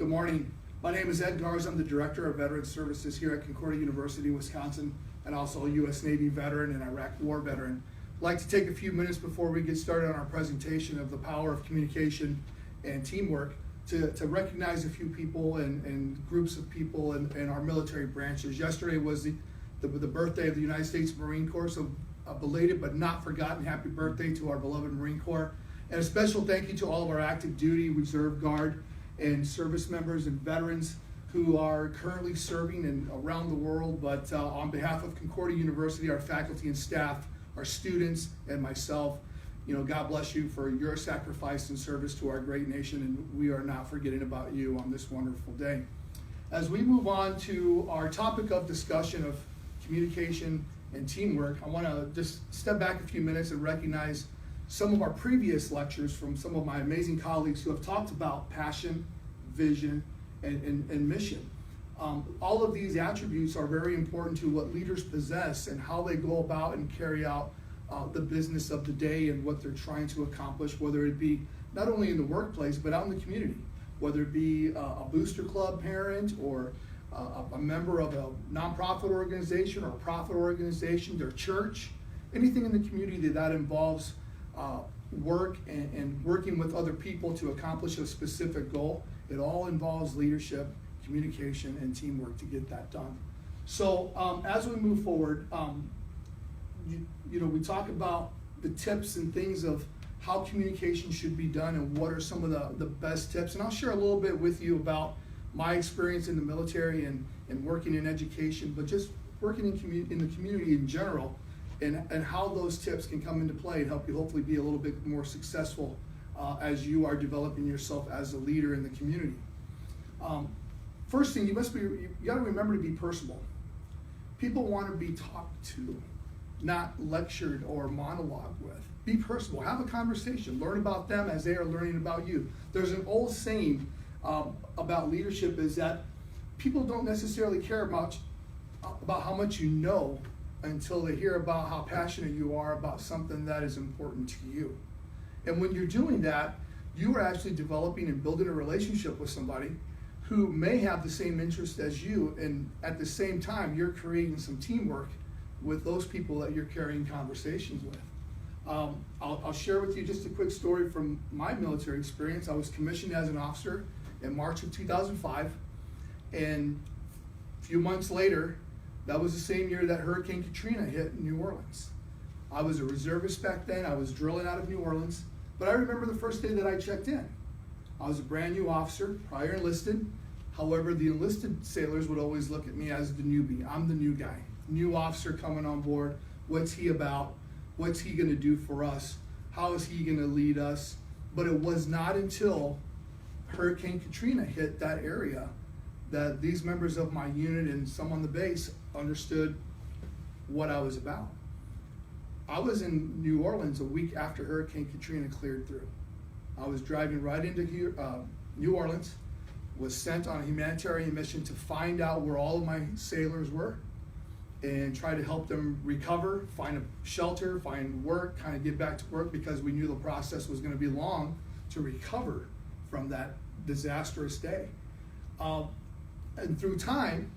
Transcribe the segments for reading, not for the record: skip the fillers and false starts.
Good morning. My name is Ed Garza. I'm the Director of Veteran Services here at Concordia University, Wisconsin, and also a U.S. Navy veteran and Iraq War veteran. I'd like to take a few minutes before we get started on our presentation of the power of communication and teamwork to recognize a few people and groups of people in our military branches. Yesterday was the birthday of the United States Marine Corps, so a belated but not forgotten happy birthday to our beloved Marine Corps. And a special thank you to all of our active duty, reserve guard, and service members and veterans who are currently serving around the world. But on behalf of Concordia University, our faculty and staff, our students, and myself, God bless you for your sacrifice and service to our great nation, and we are not forgetting about you on this wonderful day. As we move on to our topic of discussion of communication and teamwork, I want to just step back a few minutes and recognize some of our previous lectures from some of my amazing colleagues who have talked about passion, vision, and mission. All of these attributes are very important to what leaders possess and how they go about and carry out the business of the day and what they're trying to accomplish, whether it be not only in the workplace but out in the community, whether it be a booster club parent or a member of a nonprofit organization or a profit organization, their church, anything in the community that involves work and working with other people to accomplish a specific goal. It all involves leadership, communication, and teamwork to get that done. So as we move forward, we talk about the tips and things of how communication should be done and what are some of the best tips. And I'll share a little bit with you about my experience in the military and working in education, but just working in the community in general, and how those tips can come into play and help you hopefully be a little bit more successful as you are developing yourself as a leader in the community. First thing, you got to remember to be personable. People want to be talked to, not lectured or monologued with. Be personable, have a conversation, learn about them as they are learning about you. There's an old saying about leadership is that people don't necessarily care much about how much you know until they hear about how passionate you are about something that is important to you. And when you're doing that, you are actually developing and building a relationship with somebody who may have the same interest as you, and at the same time, you're creating some teamwork with those people that you're carrying conversations with. I'll share with you just a quick story from my military experience. I was commissioned as an officer in March of 2005, and a few months later, that was the same year that Hurricane Katrina hit New Orleans. I was a reservist back then. I was drilling out of New Orleans, but I remember the first day that I checked in. I was a brand new officer, prior enlisted. However, the enlisted sailors would always look at me as the newbie. I'm the new guy, new officer coming on board. What's he about? What's he gonna do for us? How is he gonna lead us? But it was not until Hurricane Katrina hit that area that these members of my unit and some on the base understood what I was about. I was in New Orleans a week after Hurricane Katrina cleared through. I was driving right into New Orleans, was sent on a humanitarian mission to find out where all of my sailors were and try to help them recover, find a shelter, find work, kind of get back to work, because we knew the process was going to be long to recover from that disastrous day. And through time,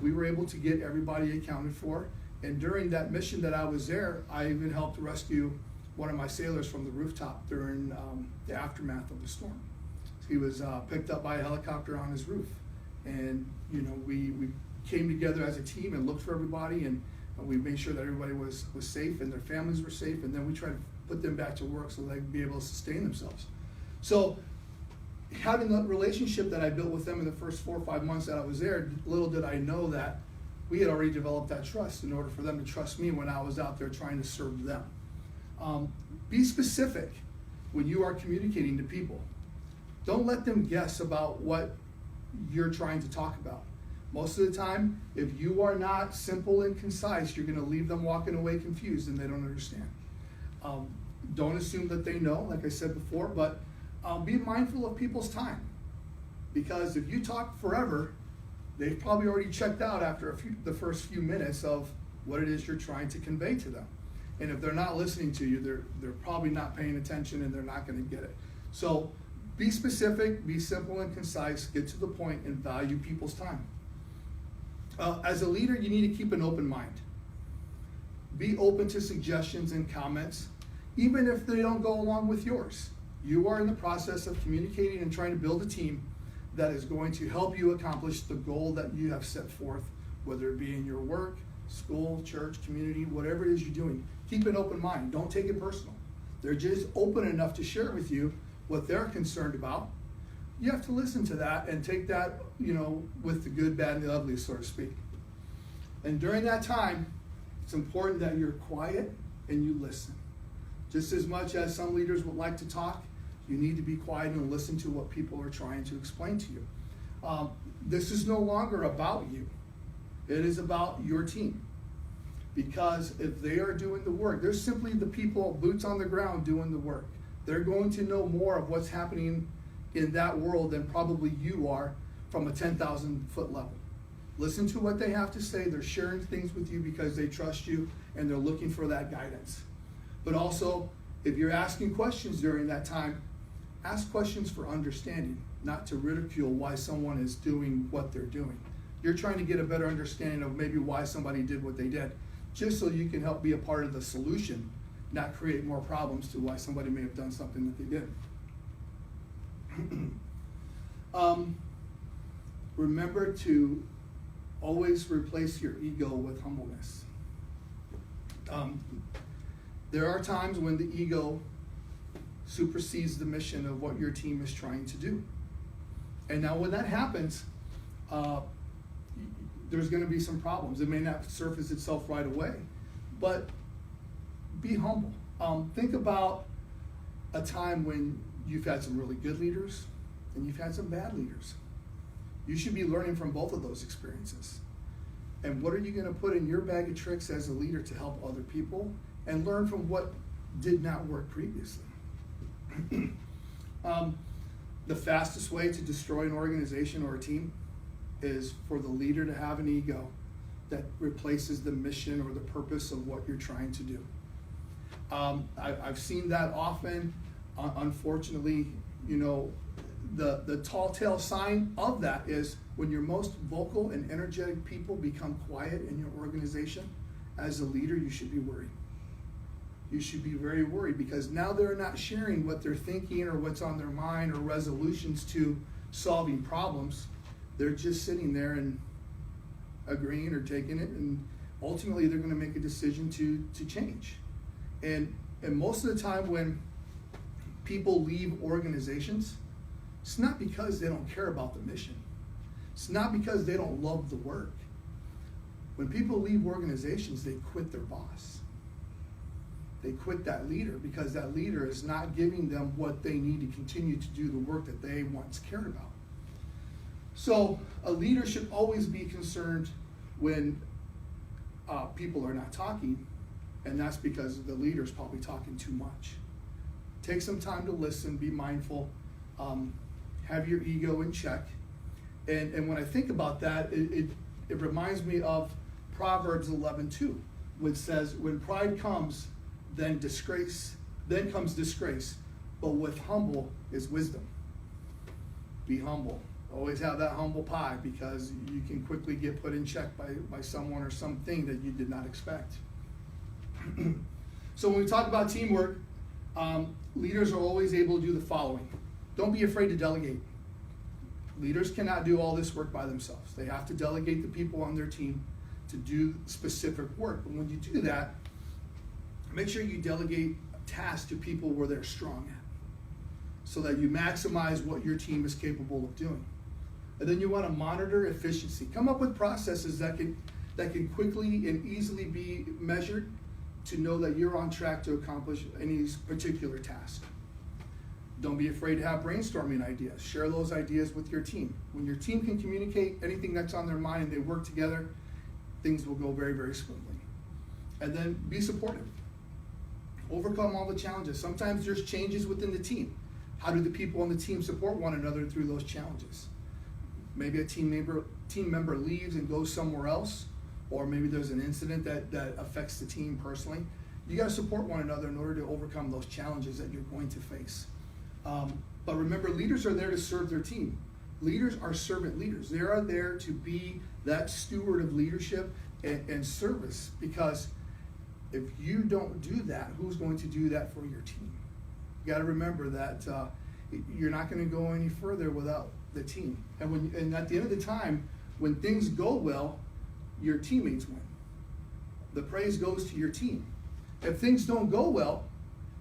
we were able to get everybody accounted for. And during that mission that I was there, I even helped rescue one of my sailors from the rooftop during the aftermath of the storm. He was picked up by a helicopter on his roof. And we came together as a team and looked for everybody, and we made sure that everybody was safe and their families were safe, and then we tried to put them back to work so they could be able to sustain themselves. So having that relationship that I built with them in the first 4 or 5 months that I was there, little did I know that we had already developed that trust in order for them to trust me when I was out there trying to serve them. Be specific when you are communicating to people. Don't let them guess about what you're trying to talk about. Most of the time, if you are not simple and concise, you're going to leave them walking away confused and they don't understand. Don't assume that they know, like I said before, but be mindful of people's time, because if you talk forever, they've probably already checked out after the first few minutes of what it is you're trying to convey to them. And if they're not listening to you, they're probably not paying attention and they're not going to get it. So Be specific, be simple and concise, get to the point, and value people's time. As a leader, you need to keep an open mind. Be open to suggestions and comments, even if they don't go along with yours. You are in the process of communicating and trying to build a team that is going to help you accomplish the goal that you have set forth, whether it be in your work, school, church, community, whatever it is you're doing. Keep an open mind. Don't take it personal. They're just open enough to share with you what they're concerned about. You have to listen to that and take that, with the good, bad, and the ugly, so to speak. And during that time, it's important that you're quiet and you listen. Just as much as some leaders would like to talk, you need to be quiet and listen to what people are trying to explain to you. This is no longer about you. It is about your team. Because if they are doing the work, they're simply the people, boots on the ground, doing the work. They're going to know more of what's happening in that world than probably you are from a 10,000-foot level. Listen to what they have to say. They're sharing things with you because they trust you and they're looking for that guidance. But also, if you're asking questions during that time, ask questions for understanding, not to ridicule why someone is doing what they're doing. You're trying to get a better understanding of maybe why somebody did what they did, just so you can help be a part of the solution, not create more problems to why somebody may have done something that they did. Remember to always replace your ego with humbleness. There are times when the ego supersedes the mission of what your team is trying to do. And now when that happens, there's going to be some problems. It may not surface itself right away, but be humble. Think about a time when you've had some really good leaders and you've had some bad leaders. You should be learning from both of those experiences. And what are you going to put in your bag of tricks as a leader to help other people and learn from what did not work previously? The fastest way to destroy an organization or a team is for the leader to have an ego that replaces the mission or the purpose of what you're trying to do. I've seen that often. Unfortunately, the tall tale sign of that is when your most vocal and energetic people become quiet in your organization. As a leader, you should be worried. You should be very worried because now they're not sharing what they're thinking or what's on their mind or resolutions to solving problems. They're just sitting there and agreeing or taking it, and ultimately they're going to make a decision to change. And most of the time when people leave organizations, it's not because they don't care about the mission. It's not because they don't love the work. When people leave organizations, they quit their boss. They quit that leader because that leader is not giving them what they need to continue to do the work that they once cared about. So a leader should always be concerned when people are not talking, and that's because the leader is probably talking too much. Take some time to listen, be mindful, have your ego in check. And when I think about that, it reminds me of Proverbs 11:2, which says, when pride comes, then comes disgrace, but with humble is wisdom. Be humble. Always have that humble pie because you can quickly get put in check by someone or something that you did not expect. So when we talk about teamwork, leaders are always able to do the following. Don't be afraid to delegate. Leaders cannot do all this work by themselves. They have to delegate the people on their team to do specific work. But when you do that, make sure you delegate tasks to people where they're strong at, so that you maximize what your team is capable of doing. And then you want to monitor efficiency. Come up with processes that can quickly and easily be measured to know that you're on track to accomplish any particular task. Don't be afraid to have brainstorming ideas. Share those ideas with your team. When your team can communicate anything that's on their mind and they work together, things will go very, very smoothly. And then be supportive. Overcome all the challenges. Sometimes there's changes within the team. How do the people on the team support one another through those challenges? Maybe a team member leaves and goes somewhere else, or maybe there's an incident that affects the team personally. You got to support one another in order to overcome those challenges that you're going to face. But remember, leaders are there to serve their team. Leaders are servant leaders. They are there to be that steward of leadership and service, because if you don't do that, who's going to do that for your team? You got to remember that you're not going to go any further without the team. And at the end of the time, when things go well, your teammates win. The praise goes to your team. If things don't go well,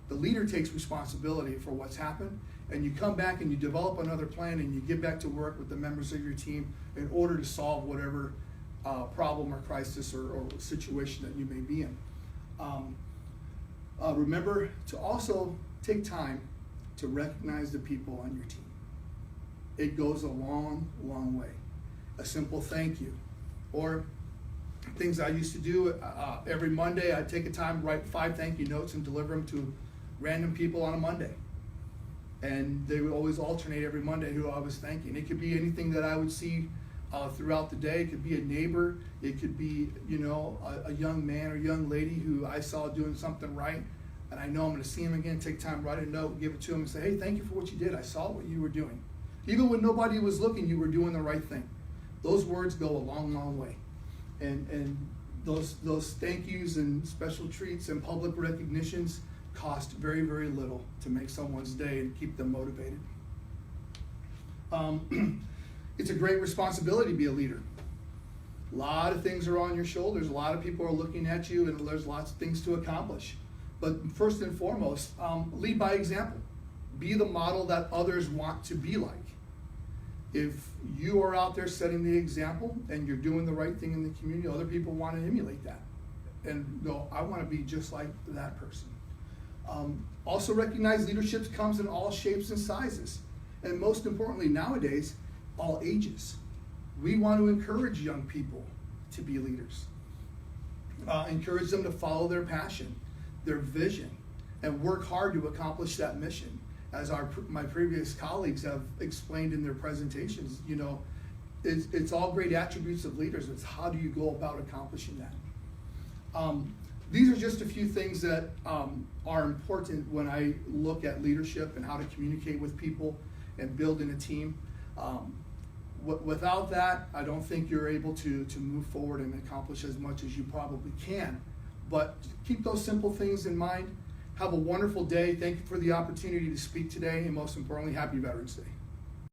the leader takes responsibility for what's happened, and you come back and you develop another plan and you get back to work with the members of your team in order to solve whatever problem or crisis or situation that you may be in. Remember to also take time to recognize the people on your team. It goes a long, long way. A simple thank you, or things I used to do every Monday. I'd take a time, write 5 thank you notes and deliver them to random people on a Monday. And they would always alternate every Monday who I was thanking. It could be anything that I would see throughout the day. It could be a neighbor. It could be, a young man or young lady who I saw doing something right, and I know I'm going to see him again. Take time, write a note, give it to him, and say, hey, thank you for what you did. I saw what you were doing. Even when nobody was looking, you were doing the right thing. Those words go a long, long way. And those thank yous and special treats and public recognitions cost very, very little to make someone's day and keep them motivated. It's a great responsibility to be a leader. A lot of things are on your shoulders. A lot of people are looking at you, and there's lots of things to accomplish. But first and foremost, lead by example. Be the model that others want to be like. If you are out there setting the example and you're doing the right thing in the community, other people want to emulate that and go, I want to be just like that person. Also recognize leadership comes in all shapes and sizes. And most importantly, nowadays, all ages. We want to encourage young people to be leaders. Encourage them to follow their passion, their vision, and work hard to accomplish that mission. As my previous colleagues have explained in their presentations, it's all great attributes of leaders. It's how do you go about accomplishing that? These are just a few things that are important when I look at leadership and how to communicate with people and building a team. Without that, I don't think you're able to move forward and accomplish as much as you probably can. But keep those simple things in mind. Have a wonderful day. Thank you for the opportunity to speak today, and most importantly, happy Veterans Day.